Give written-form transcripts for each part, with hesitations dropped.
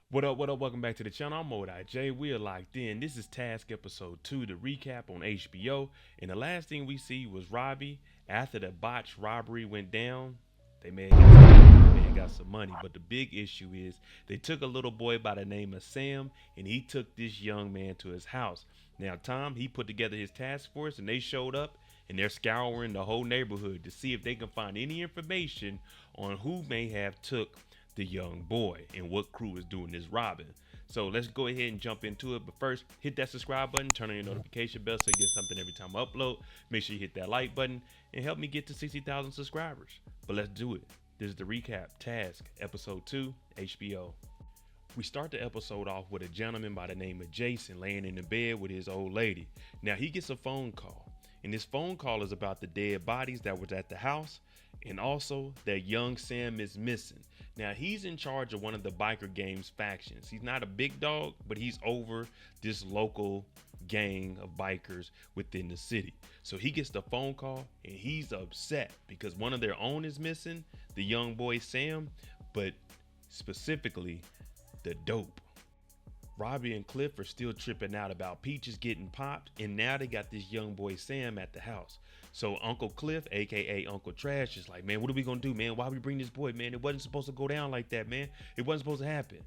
What up, what up? Welcome back to the channel. I'm J. We are locked in. This is Task Episode 2, the recap on HBO. And the last thing we see was Robbie. After the botched robbery went down, they may have got some money. But the big issue is they took a little boy by the name of Sam, and he took this young man to his house. Now, Tom, he put together his task force, and they showed up, and they're scouring the whole neighborhood to see if they can find any information on who may have took the young boy and what crew is doing this robbing. So let's go ahead and jump into it. But first, hit that subscribe button, turn on your notification bell so you get something every time I upload. Make sure you hit that like button and help me get to 60,000 subscribers. But let's do it. This is the recap, Task, Episode 2, HBO. We start the episode off with a gentleman by the name of Jayson laying in the bed with his old lady. Now he gets a phone call, and this phone call is about the dead bodies that was at the house, and also that young Sam is missing. Now he's in charge of one of the biker gang's factions. He's not a big dog, but he's over this local gang of bikers within the city. So he gets the phone call and he's upset because one of their own is missing, the young boy Sam, but specifically the dope. Robbie and Cliff are still tripping out about Peaches getting popped, and now they got this young boy Sam at the house. So Uncle Cliff, aka Uncle Trash, is like, man, what are we gonna do, man? Why we bring this boy, man? It wasn't supposed to go down like that, man. It wasn't supposed to happen.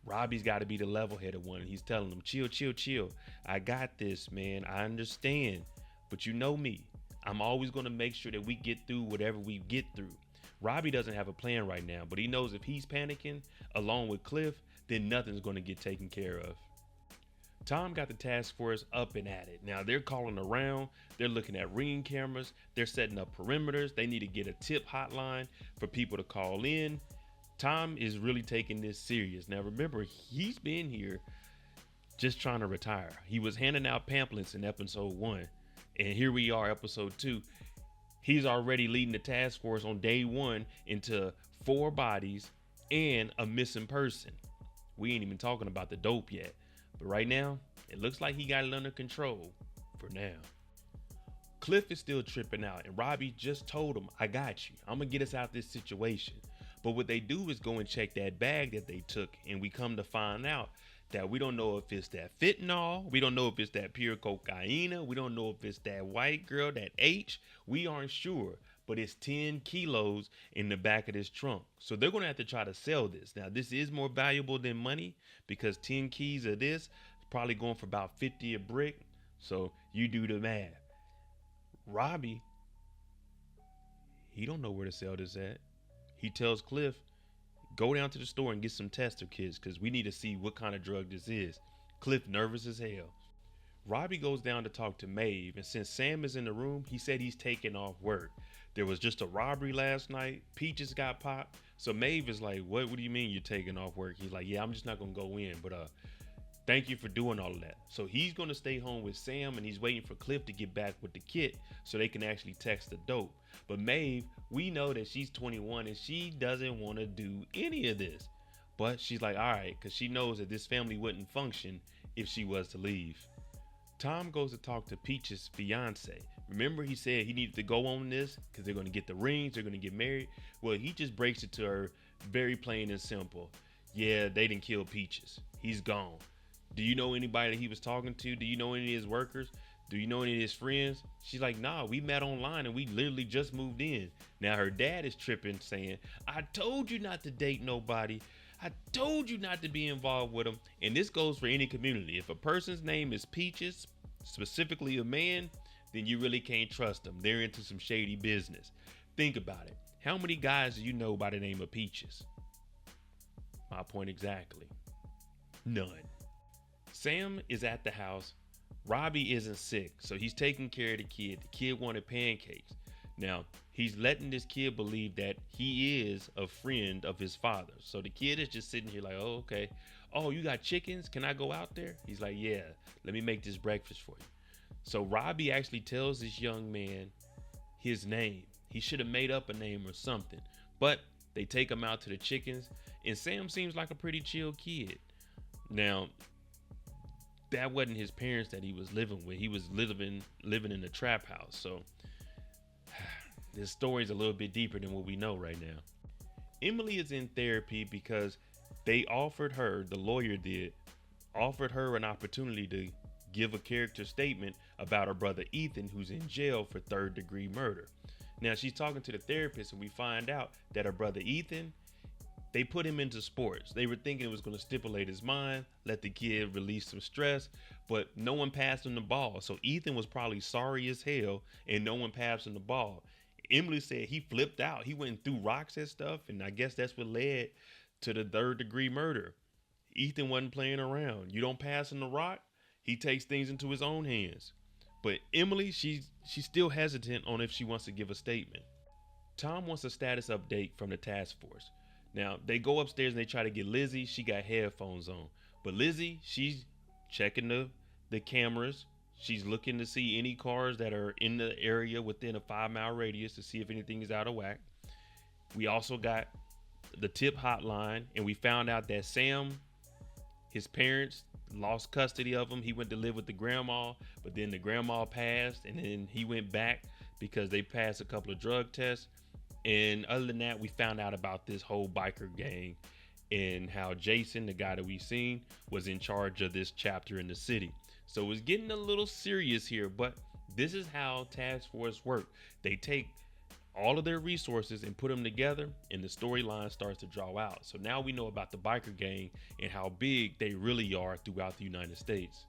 Robbie's got to be the level-headed one, and he's telling them, chill, chill, chill. I got this, man. I understand, but you know me. I'm always gonna make sure that we get through whatever we get through. Robbie doesn't have a plan right now, but he knows if he's panicking along with Cliff, then nothing's going to get taken care of. Tom got the task force up and at it. Now they're calling around, they're looking at ring cameras, they're setting up perimeters. They need to get a tip hotline for people to call in. Tom is really taking this serious. Now remember, he's been here just trying to retire. He was handing out pamphlets in episode 1, and here we are, episode 2. He's already leading the task force on day 1 into 4 bodies and a missing person. We ain't even talking about the dope yet. But right now, it looks like he got it under control for now. Cliff is still tripping out, and Robbie just told him, I got you. I'm going to get us out this situation. But what they do is go and check that bag that they took, and we come to find out that we don't know if it's that fentanyl. We don't know if it's that pure cocaine. We don't know if it's that white girl, that H. We aren't sure. But it's 10 kilos in the back of this trunk. So they're going to have to try to sell this. Now, this is more valuable than money because 10 keys of this is probably going for about 50 a brick. So you do the math. Robbie, he don't know where to sell this at. He tells Cliff, go down to the store and get some tester kits because we need to see what kind of drug this is. Cliff nervous as hell. Robbie goes down to talk to Maeve, and since Sam is in the room, he said he's taking off work. There was just a robbery last night. Peaches got popped. So Maeve is like, what do you mean you're taking off work? He's like, yeah, I'm just not going to go in. But thank you for doing all of that. So he's going to stay home with Sam, and he's waiting for Cliff to get back with the kit so they can actually text the dope. But Maeve, we know that she's 21 and she doesn't want to do any of this. But she's like, all right, because she knows that this family wouldn't function if she was to leave. Tom goes to talk to Peach's fiance. Remember he said he needed to go on this because they're going to get the rings, they're going to get married. Well, he just breaks it to her very plain and simple. Yeah, they didn't kill Peaches. He's gone. Do you know anybody that he was talking to? Do you know any of his workers? Do you know any of his friends? She's like, nah, we met online and we literally just moved in. Now her dad is tripping saying, I told you not to date nobody. I told you not to be involved with them. And this goes for any community. If a person's name is Peaches, specifically a man, then you really can't trust them. They're into some shady business. Think about it. How many guys do you know by the name of Peaches? My point exactly. None. Sam is at the house. Robbie isn't sick, so he's taking care of the kid. The kid wanted pancakes. Now, he's letting this kid believe that he is a friend of his father. So the kid is just sitting here like, oh, okay. Oh, you got chickens? Can I go out there? He's like, yeah, let me make this breakfast for you. So Robbie actually tells this young man his name. He should have made up a name or something. But they take him out to the chickens, and Sam seems like a pretty chill kid. Now, that wasn't his parents that he was living with. He was living in a trap house. So this story is a little bit deeper than what we know right now. Emilia is in therapy because They offered her, the lawyer did, offered her an opportunity to give a character statement about her brother Ethan, who's in jail for third-degree murder. Now she's talking to the therapist, and we find out that her brother Ethan, they put him into sports. They were thinking it was going to stipulate his mind, let the kid release some stress, but no one passed him the ball. So Ethan was probably sorry as hell, and no one passed him the ball. Emily said he flipped out. He went through rocks and stuff, and I guess that's what led to the third-degree murder. Ethan wasn't playing around. You don't pass him the rock, he takes things into his own hands. But Emily, she's still hesitant on if she wants to give a statement. Tom wants a status update from the task force. Now, they go upstairs and they try to get Lizzie. She got headphones on. But Lizzie, she's checking the cameras. She's looking to see any cars that are in the area within a 5-mile radius to see if anything is out of whack. We also got the tip hotline, and we found out that Sam, his parents lost custody of him. He went to live with the grandma, but then the grandma passed, and then he went back because they passed a couple of drug tests. And other than that, we found out about this whole biker gang and how Jayson, the guy that we've seen, was in charge of this chapter in the city. So it's getting a little serious here, but this is how task force work. They take all of their resources and put them together, and the storyline starts to draw out. So now we know about the biker gang and how big they really are throughout the United States.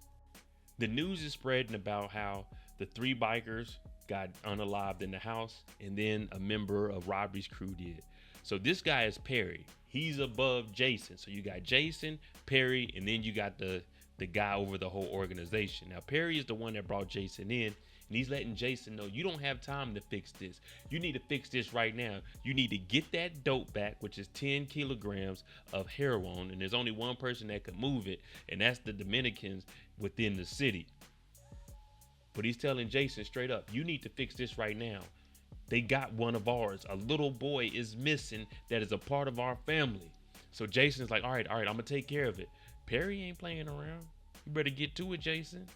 The news is spreading about how the 3 bikers got unalived in the house, and then a member of Robbie's crew did. So this guy is Perry. He's above Jayson. So you got Jayson, Perry, and then you got the guy over the whole organization. Now Perry is the one that brought Jayson in, and he's letting Jayson know, you don't have time to fix this. You need to fix this right now. You need to get that dope back, which is 10 kilograms of heroin, and there's only one person that can move it, and that's the Dominicans within the city. But he's telling Jayson straight up, you need to fix this right now. They got one of ours. A little boy is missing that is a part of our family. So Jason's like, all right, I'm gonna take care of it. Perry ain't playing around. You better get to it, Jayson.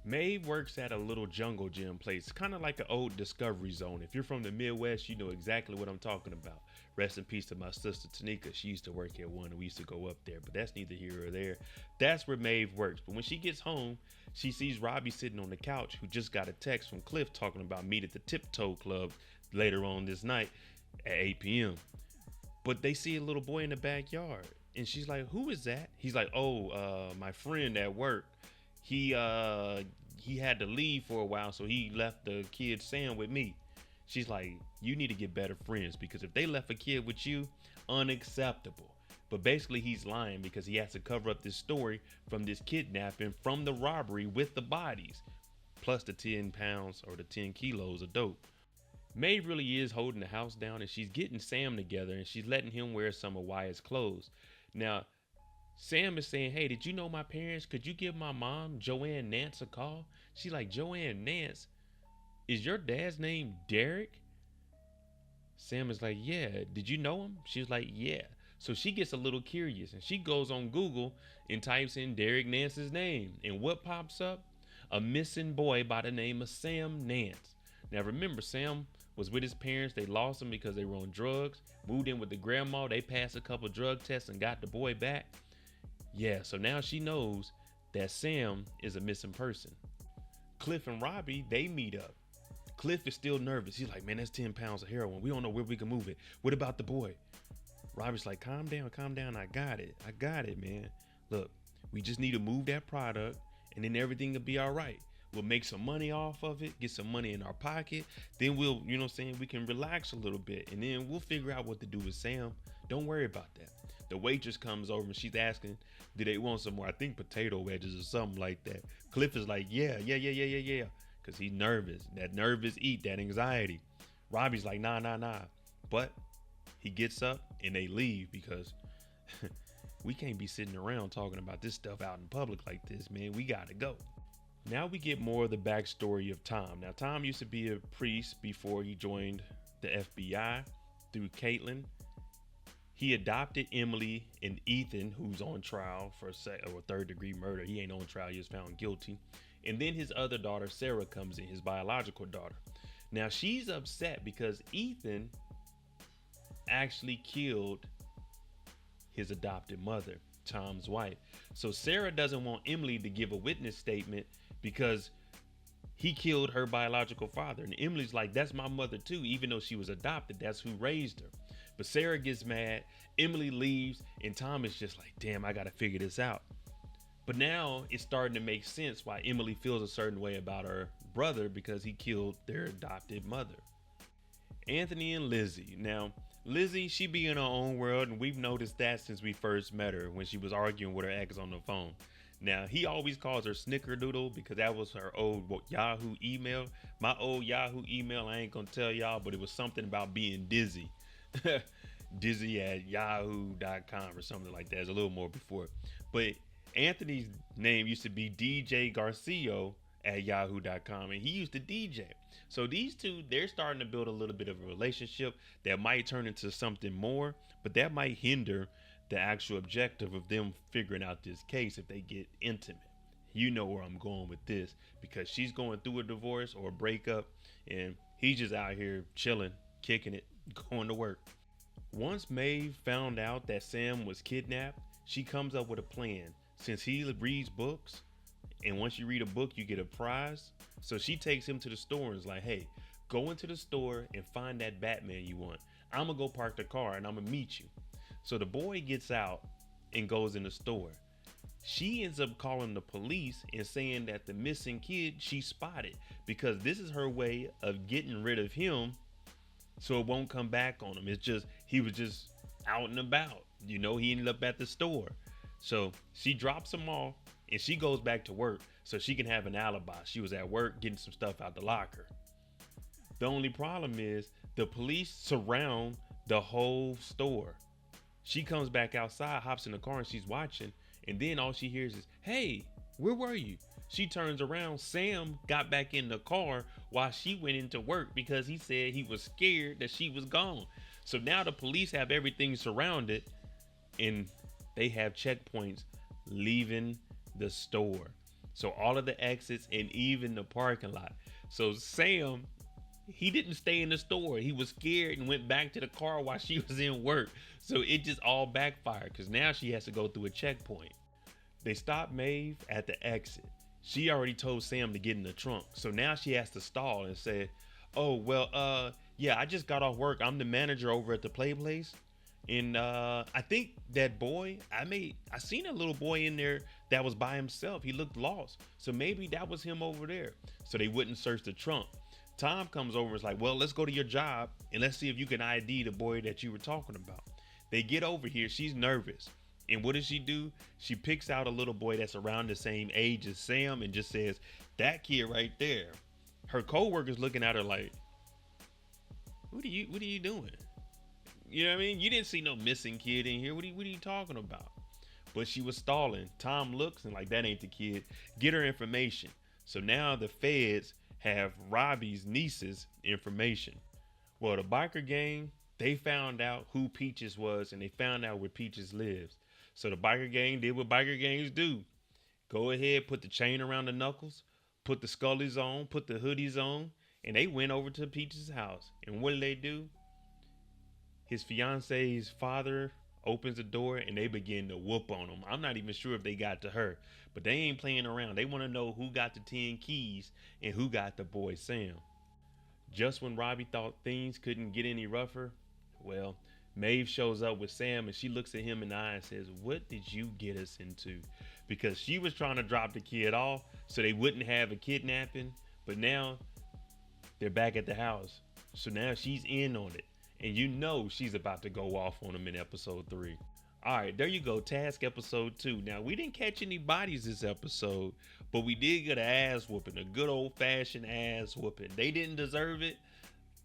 Maeve works at a little jungle gym place, kind of like an old Discovery Zone. If you're from the Midwest, you know exactly what I'm talking about. Rest in peace to my sister Tanika. She used to work at one, and we used to go up there, but that's neither here or there. That's where Maeve works. But when she gets home, she sees Robbie sitting on the couch, who just got a text from Cliff talking about meet at the Tiptoe Club later on this night at 8 p.m. But they see a little boy in the backyard, and she's like, who is that? He's like, my friend at work. He had to leave for a while, so he left the kid Sam with me. She's like, you need to get better friends, because if they left a kid with you, unacceptable. But basically he's lying because he has to cover up this story from this kidnapping, from the robbery with the bodies, plus the 10 pounds or the 10 kilos of dope. Maeve really is holding the house down, and she's getting Sam together, and she's letting him wear some of Wyatt's clothes. Now, Sam is saying, hey, did you know my parents? Could you give my mom, Joanne Nance, a call? She's like, Joanne Nance? Is your dad's name Derek? Sam is like, yeah. Did you know him? She's like, yeah. So she gets a little curious, and she goes on Google and types in Derek Nance's name. And what pops up? A missing boy by the name of Sam Nance. Now remember, Sam was with his parents. They lost him because they were on drugs. Moved in with the grandma. They passed a couple drug tests and got the boy back. Yeah, so now she knows that Sam is a missing person. Cliff and Robbie, they meet up. Cliff is still nervous. He's like, man, that's 10 pounds of heroin. We don't know where we can move it. What about the boy? Robbie's like, calm down. I got it, man. Look, we just need to move that product, and then everything will be all right. We'll make some money off of it, get some money in our pocket. Then we'll, we can relax a little bit, and then we'll figure out what to do with Sam. Don't worry about that. The waitress comes over and she's asking, do they want some more? I think potato wedges or something like that. Cliff is like, yeah. Because he's nervous. That nervous eat, that anxiety. Robbie's like, nah. But he gets up and they leave because we can't be sitting around talking about this stuff out in public like this, man. We got to go. Now we get more of the backstory of Tom. Now, Tom used to be a priest before he joined the FBI through Caitlin. He adopted Emily and Ethan, who's on trial for third-degree murder. He ain't on trial. He was found guilty. And then his other daughter, Sarah, comes in, his biological daughter. Now, she's upset because Ethan actually killed his adopted mother, Tom's wife. So Sarah doesn't want Emily to give a witness statement because he killed her biological father. And Emily's like, that's my mother too, even though she was adopted. That's who raised her. But Sarah gets mad, Emily leaves, and Tom is just like, damn, I gotta figure this out. But now it's starting to make sense why Emily feels a certain way about her brother, because he killed their adopted mother. Anthony and Lizzie. Now, Lizzie, she be in her own world, and we've noticed that since we first met her when she was arguing with her ex on the phone. Now, he always calls her Snickerdoodle because that was her old Yahoo email. My old Yahoo email, I ain't gonna tell y'all, but it was something about being dizzy. Dizzy at yahoo.com or something like that. It's a little more before. But Anthony's name used to be DJ Garcio at yahoo.com, and he used to DJ. So these two, they're starting to build a little bit of a relationship that might turn into something more, but that might hinder the actual objective of them figuring out this case if they get intimate. You know where I'm going with this, because she's going through a divorce or a breakup, and he's just out here chilling, kicking it, going to work. Once Maeve found out that Sam was kidnapped, she comes up with a plan. Since he reads books, and once you read a book, you get a prize. So she takes him to the store and is like, hey, go into the store and find that Batman you want. I'm gonna go park the car and I'm gonna meet you. So the boy gets out and goes in the store. She ends up calling the police and saying that the missing kid she spotted, because this is her way of getting rid of him so it won't come back on him. It's just, he was just out and about. You know, he ended up at the store. So she drops him off and she goes back to work so she can have an alibi. She was at work getting some stuff out the locker. The only problem is the police surround the whole store. She comes back outside, hops in the car, and she's watching. And then all she hears is, hey, where were you? She turns around. Sam got back in the car while she went into work because he said he was scared that she was gone. So now the police have everything surrounded and they have checkpoints leaving the store. So all of the exits and even the parking lot. So Sam, he didn't stay in the store. He was scared and went back to the car while she was in work. So it just all backfired because now she has to go through a checkpoint. They stopped Maeve at the exit. She already told Sam to get in the trunk. So now she has to stall and say, oh, well, yeah, I just got off work. I'm the manager over at the play place. And I think that boy, I seen a little boy in there that was by himself. He looked lost. So maybe that was him over there. So they wouldn't search the trunk. Tom comes over and is like, well, let's go to your job and let's see if you can ID the boy that you were talking about. They get over here. She's nervous. And what does she do? She picks out a little boy that's around the same age as Sam and just says, that kid right there. Her co-worker's looking at her like, what are you doing? You know what I mean? You didn't see no missing kid in here. What are you talking about? But she was stalling. Tom looks and like, that ain't the kid. Get her information. So now the feds have Robbie's niece's information. Well, the biker gang, they found out who Peaches was and they found out where Peaches lives. So the biker gang did what biker gangs do. Go ahead, put the chain around the knuckles, put the scullies on, put the hoodies on, and they went over to Peaches' house. And what did they do? His fiance's father opens the door and they begin to whoop on him. I'm not even sure if they got to her, but they ain't playing around. They want to know who got the 10 keys and who got the boy Sam. Just when Robbie thought things couldn't get any rougher, well, Maeve shows up with Sam and she looks at him in the eye and says, what did you get us into? Because she was trying to drop the kid off so they wouldn't have a kidnapping, but now they're back at the house. So now she's in on it. And you know she's about to go off on him in episode 3. All right, there you go. Task episode 2. Now, we didn't catch any bodies this episode, but we did get an ass whooping, a good old fashioned ass whooping. They didn't deserve it,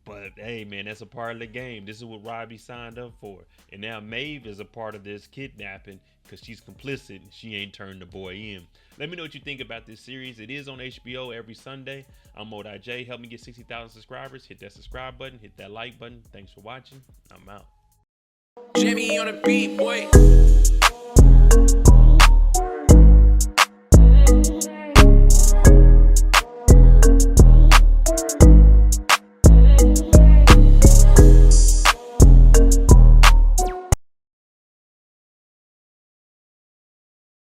but hey, man, that's a part of the game. This is what Robbie signed up for. And now Maeve is a part of this kidnapping because she's complicit and she ain't turned the boy in. Let me know what you think about this series. It is on HBO every Sunday. I'm Mo.J. Help me get 60,000 subscribers. Hit that subscribe button. Hit that like button. Thanks for watching. I'm out. Jimmy on the beat, boy.